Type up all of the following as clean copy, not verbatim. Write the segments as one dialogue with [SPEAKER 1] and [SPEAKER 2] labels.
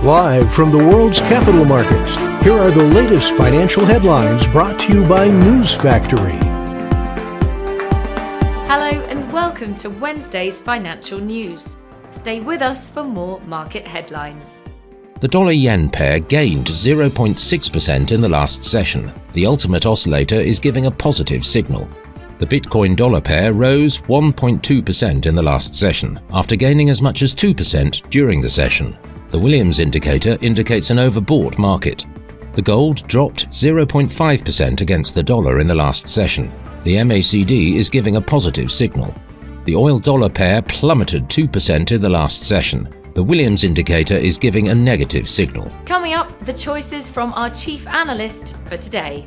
[SPEAKER 1] Live from the world's capital markets, here are the latest financial headlines brought to you by News Factory.
[SPEAKER 2] Hello and welcome to Wednesday's financial news. Stay with us for more market headlines.
[SPEAKER 3] The dollar-yen pair gained 0.6% in the last session. The ultimate oscillator is giving a positive signal. The Bitcoin-dollar pair rose 1.2% in the last session, after gaining as much as 2% during the session. The Williams indicator indicates an overbought market. The gold dropped 0.5% against the dollar in the last session. The MACD is giving a positive signal. The oil-dollar pair plummeted 2% in the last session. The Williams indicator is giving a negative signal.
[SPEAKER 2] Coming up, the choices from our chief analyst for today.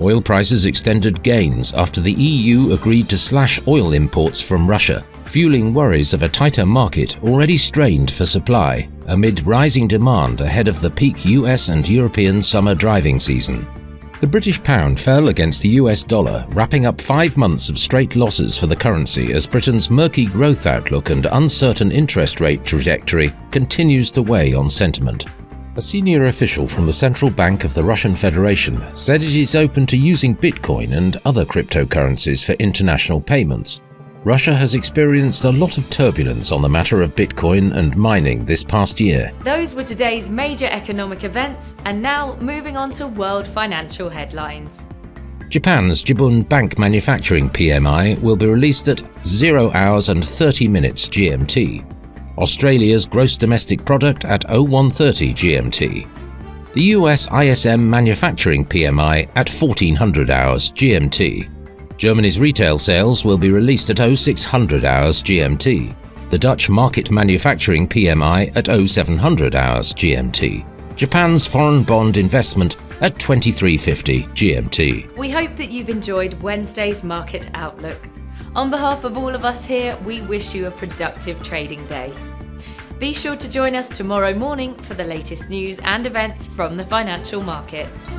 [SPEAKER 3] Oil prices extended gains after the EU agreed to slash oil imports from Russia, fueling worries of a tighter market already strained for supply amid rising demand ahead of the peak US and European summer driving season. The British pound fell against the US dollar, wrapping up 5 months of straight losses for the currency as Britain's murky growth outlook and uncertain interest rate trajectory continues to weigh on sentiment. A senior official from the Central Bank of the Russian Federation said it is open to using Bitcoin and other cryptocurrencies for international payments. Russia has experienced a lot of turbulence on the matter of Bitcoin and mining this past year.
[SPEAKER 2] Those were today's major economic events, and now moving on to world financial headlines.
[SPEAKER 3] Japan's Jibun Bank Manufacturing PMI will be released at 0 hours and 30 minutes GMT. Australia's gross domestic product at 0130 GMT. The US ISM Manufacturing PMI at 1400 hours GMT. Germany's retail sales will be released at 0600 hours GMT. The Dutch Market Manufacturing PMI at 0700 hours GMT. Japan's foreign bond investment at 2350 GMT.
[SPEAKER 2] We hope that you've enjoyed Wednesday's market outlook. On behalf of all of us here, we wish you a productive trading day. Be sure to join us tomorrow morning for the latest news and events from the financial markets.